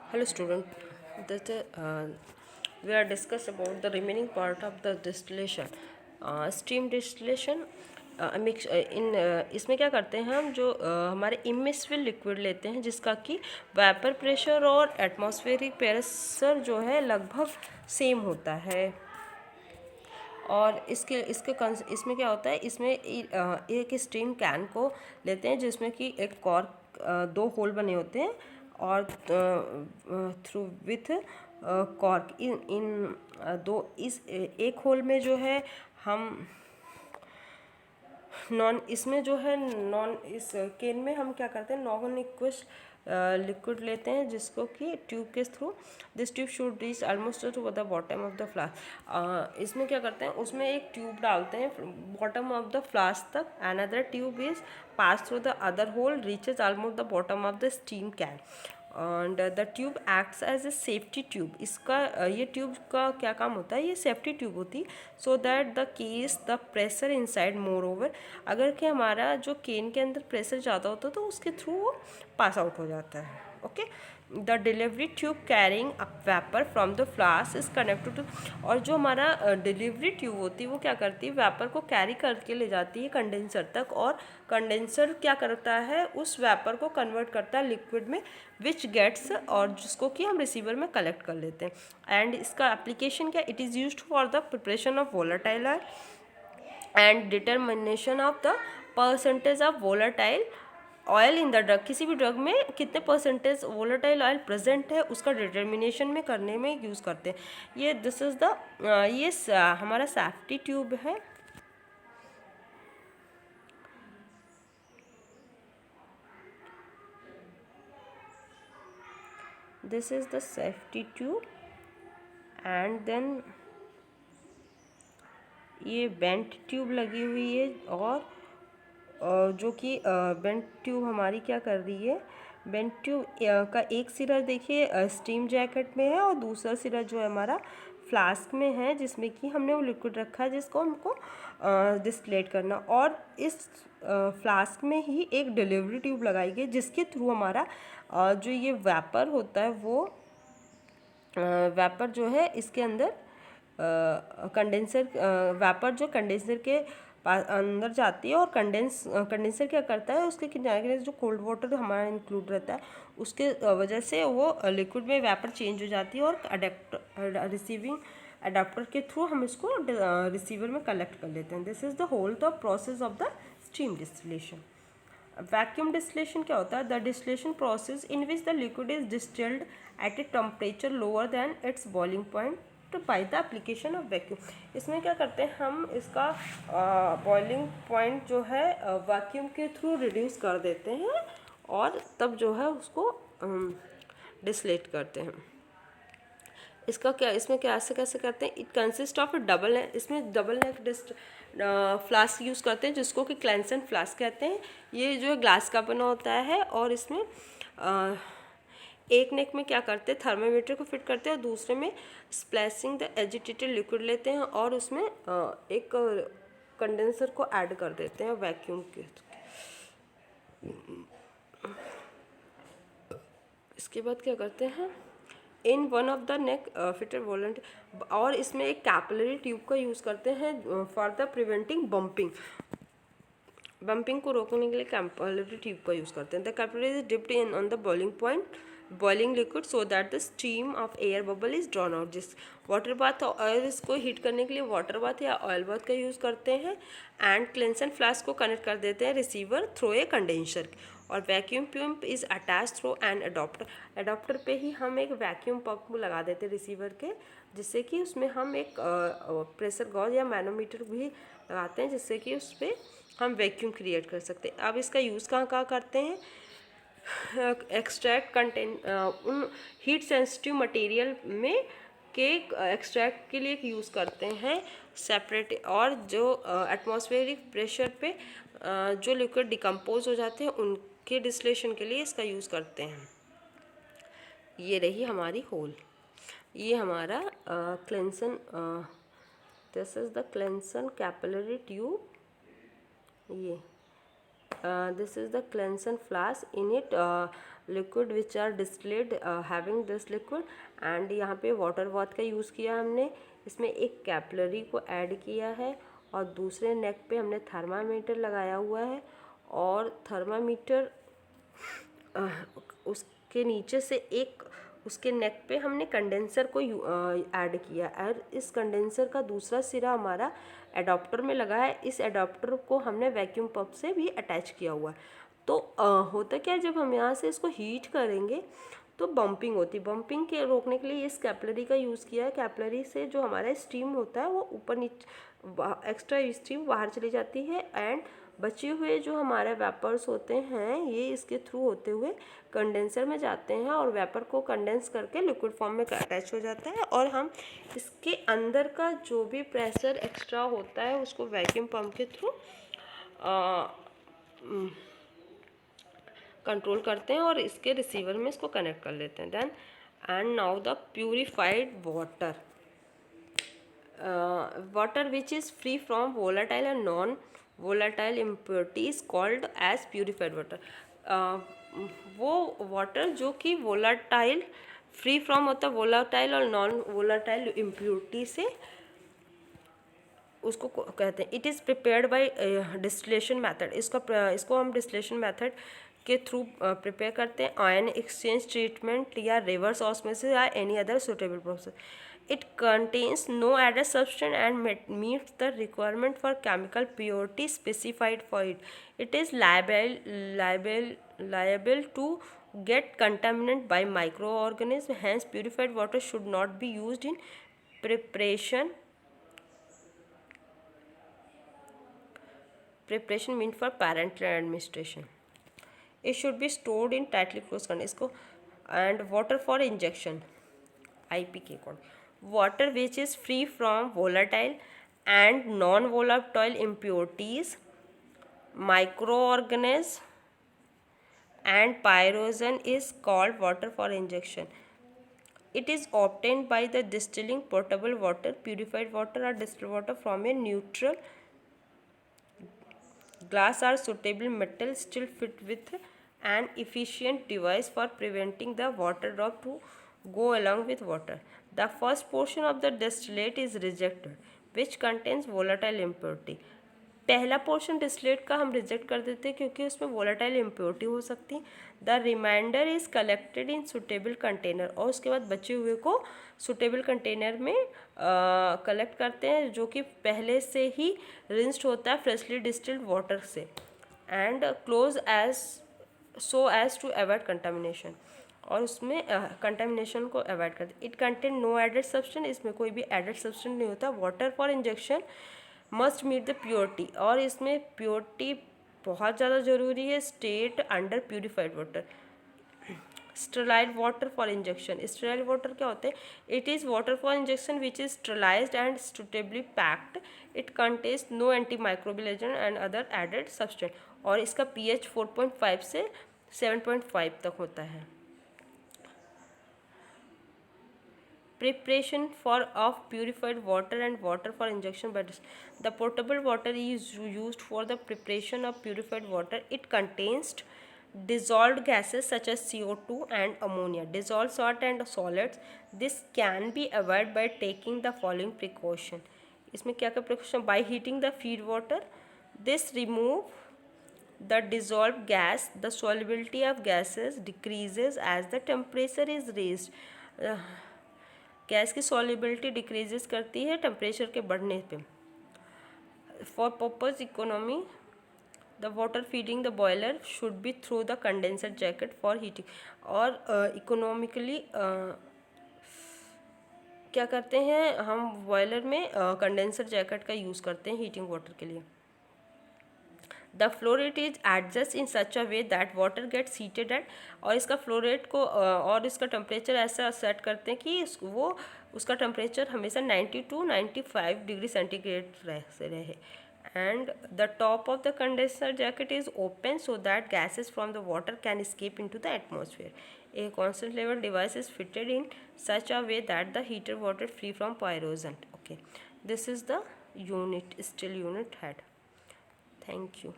Hello, student. That we are discuss about the remaining part of the distillation, steam distillation. इसमें क्या करते हैं हम जो हमारे इमिसिबल लिक्विड लेते हैं जिसका कि वेपर प्रेशर और एटमॉस्फेरिक प्रेशर जो है लगभग सेम होता है। और इसमें क्या होता है, इसमें एक स्टीम कैन को लेते हैं जिसमें कि एक कॉर्क दो होल बने होते हैं और थ्रू विथ कॉर्क इन इन दो इस एक होल में जो है हम नॉन इसमें जो है नॉन इस केन में हम क्या करते हैं, नॉन इक्वस लिक्विड लेते हैं जिसको कि ट्यूब के through this tube should reach almost to the bottom of the flask. इसमें क्या करते हैं, उसमें एक ट्यूब डालते हैं बॉटम ऑफ द फ्लास्क तक, another tube is pass through the other hole reaches almost the bottom of the steam can and the tube acts as a safety tube. इसका ये ट्यूब का क्या काम होता है, ये सेफ्टी ट्यूब होती है so that the case the pressure inside more over, अगर कि हमारा जो केन के अंदर प्रेशर ज़्यादा होता है तो उसके थ्रू वो पास आउट हो जाता है। Okay, the delivery tube carrying a vapour from the flask is connected to, और जो हमारा डिलीवरी ट्यूब होती है वो क्या करती है, वेपर को कैरी करके ले जाती है कंडेंसर तक, और कंडेंसर क्या करता है, उस वेपर को कन्वर्ट करता है लिक्विड में विच गेट्स, और जिसको कि हम रिसीवर में कलेक्ट कर लेते हैं। एंड इसका एप्लीकेशन क्या, it is used for the preparation of volatile oil and determination of the percentage of volatile oil in the drug. किसी भी ड्रग में कितने परसेंटेज वोलेटाइल ऑयल प्रेजेंट है उसका डिटर्मिनेशन में करने में यूज़ करते हैं। ये दिस इज़ द हमारा सेफ्टी ट्यूब है। This is the safety tube and then ये बेंट ट्यूब लगी हुई है, और जो कि बेंट ट्यूब हमारी क्या कर रही है, बेंट ट्यूब का एक सिरा देखिए स्टीम जैकेट में है और दूसरा सिरा जो है हमारा फ्लास्क में है जिसमें कि हमने वो लिक्विड रखा है जिसको हमको डिस्टिलेट करना, और इस फ्लास्क में ही एक डिलीवरी ट्यूब लगाई गई जिसके थ्रू हमारा जो ये वेपर होता है वो वेपर जो है इसके अंदर कंडेंसर वेपर जो कंडेंसर के अंदर जाती है, और कंडेंसर क्या करता है, उसके किनारे जो कोल्ड वाटर हमारा इंक्लूड रहता है उसके वजह से वो लिक्विड में वेपर चेंज हो जाती है, और रिसीविंग अडाप्टर के थ्रू हम इसको रिसीवर में कलेक्ट कर लेते हैं। This is the whole the process of the steam distillation. Vacuum distillation क्या होता है, the distillation process in which the liquid is distilled at a temperature lower than its boiling point by the application of vacuum. इसमें क्या करते हैं, हम इसका boiling point जो है वैक्यूम के थ्रू रिड्यूस कर देते हैं और तब जो है उसको डिस्टिलेट करते हैं। इसका क्या, इसमें कैसे कैसे करते हैं, इट कंसिस्ट ऑफ डबल, इसमें डबल नेक फ्लास्क यूज़ करते हैं जिसको कि क्लेंसन फ्लास्क कहते हैं। ये जो है ग्लास का बना होता है, और इसमें एक नेक में क्या करते हैं, थर्मामीटर को फिट करते हैं और दूसरे में स्प्लैशिंग द एजिटेटेड लिक्विड लेते हैं और उसमें एक कंडेंसर को ऐड कर देते हैं वैक्यूम के। इसके बाद क्या करते हैं, in one of the neck fitter वॉलेंट, और इसमें एक कैपिलरी ट्यूब का यूज़ करते हैं फॉर द प्रिवेंटिंग बम्पिंग को रोकने के लिए कैपिलरी ट्यूब का यूज़ करते हैं। The capillary is dipped in on the boiling point boiling liquid so that the steam of air bubble is drawn out. जिस वाटर बाथ और इसको हीट करने के लिए वाटर बाथ या ऑयल बाथ का यूज़ करते हैं, एंड क्लेंसन फ्लास्क को कनेक्ट कर देते हैं रिसीवर थ्रू ए कंडेंसर, और vacuum pump is attach through an adopter पे ही हम एक वैक्यूम पंप लगा देते हैं रिसीवर के, जिससे कि उसमें हम एक प्रेशर गॉज या मैनोमीटर भी लगाते हैं जिससे कि उस पर हम वैक्यूम क्रिएट कर सकते हैं। अब इसका यूज़ कहाँ कहाँ करते हैं, एक्सट्रैक्ट कंटेंट उन हीट सेंसिटिव मटेरियल में के एक्सट्रैक्ट के लिए यूज़ करते हैं सेपरेट, और जो एटमॉस्फेरिक प्रेशर पे जो लिक्विड डिकम्पोज हो जाते हैं उनके डिस्टिलेशन के लिए इसका यूज़ करते हैं। ये रही हमारी होल, ये हमारा Cleanson, this is the Cleanson capillary tube, ये this is the Cleanson flask. In it liquid which are distilled having this liquid. And यहाँ पे वाटर बाथ का यूज़ किया हमने, इसमें एक कैपिलरी को ऐड किया है और दूसरे नेक पे हमने थर्मामीटर लगाया हुआ है और थर्मामीटर उसके नीचे से एक उसके नेक पे हमने कंडेंसर को ऐड किया और इस कंडेंसर का दूसरा सिरा हमारा एडाप्टर में लगा है। इस एडाप्टर को हमने वैक्यूम पंप से भी अटैच किया हुआ है। तो होता क्या है, जब हम यहाँ से इसको हीट करेंगे तो बम्पिंग होती है। बम्पिंग के रोकने के लिए इस कैपिलरी का यूज़ किया है। कैपिलरी से जो हमारा स्टीम होता है वो ऊपर नीचे एक्स्ट्रा स्टीम बाहर चली जाती है एंड बचे हुए जो हमारे वेपर्स होते हैं ये इसके थ्रू होते हुए कंडेंसर में जाते हैं और वेपर को कंडेंस करके लिक्विड फॉर्म में अटैच हो जाता है और हम इसके अंदर का जो भी प्रेशर एक्स्ट्रा होता है उसको वैक्यूम पंप के थ्रू कंट्रोल करते हैं और इसके रिसीवर में इसको कनेक्ट कर लेते हैं। Then and now the purified water, water which is free from volatile and non volatile impurities called as purified water. वो वाटर जो कि वोलाटाइल फ्री फ्रॉम होता है वोलाटाइल और नॉन वोलाटाइल इम्प्योरिटी से, उसको कहते हैं। It is prepared by distillation method. इसको हम डिस्टिलेशन मेथड के थ्रू प्रिपेयर करते हैं, आयन एक्सचेंज ट्रीटमेंट या रिवर्स ऑस्मोसिस या any other suitable process. It contains no added substance and meets the requirement for chemical purity specified for it. It is liable to get contaminated by microorganisms. Hence, purified water should not be used in preparation meant for parenteral administration. It should be stored in tightly closed containers. इसको and water for injection, IP के according, water which is free from volatile and non-volatile impurities, microorganisms and pyrogen is called water for injection. It is obtained by the distilling potable water, purified water or distilled water from a neutral glass or suitable metal still fit with an efficient device for preventing the water drop to go along with water. The first portion of the distillate is rejected, which contains volatile impurity. पहला portion distillate का हम reject कर देते हैं क्योंकि उसमें volatile impurity हो सकती है। The remainder is collected in suitable container, और उसके बाद बचे हुए को सुटेबल कंटेनर में कलेक्ट करते हैं जो कि पहले से ही रिंस्ड होता है फ्रेशली डिस्टिल्ड वाटर से and close as so as to avoid contamination, और उसमें कंटामिनेशन को अवॉइड करते। It contain no added substance, इसमें कोई भी एडेड सब्सटेंस नहीं होता। Water for injection must meet the purity, और इसमें प्योरिटी बहुत ज़्यादा ज़रूरी है। State under purified water. Sterile water for injection, sterile water क्या होते हैं? It is water for injection which is sterilised and suitably packed. It contains no anti microbial agent and other added substance, और इसका pH 4.5 से 7.5 तक होता है। Preparation of purified water and water for injection by the potable water is used for the preparation of purified water. It contains dissolved gases such as CO2 and ammonia, dissolved salt and solids. This can be avoided by taking the following precaution. इसमें क्या क्या precaution? By heating the feed water, this remove the dissolved gas. The solubility of gases decreases as the temperature is raised. Gas की solubility decreases करती है temperature के बढ़ने पे। For purpose economy the water feeding the boiler should be through the condenser jacket for heating, और economically क्या करते हैं हम बॉयलर में कंडेंसर जैकेट का यूज़ करते हैं हीटिंग वाटर के लिए। The flow rate is adjust in such a way that water gets heated at, और इसका फ्लो रेट को और इसका टेम्परेचर ऐसा सेट करते हैं कि वो उसका टेम्परेचर हमेशा 90 to 95 डिग्री सेंटीग्रेड रहे। And the top of the condenser jacket is open so that gases from the water can escape into the atmosphere. A constant level device is fitted in such a way that the heated water free from pyrogen. Okay, this is the unit, still unit head. Thank you.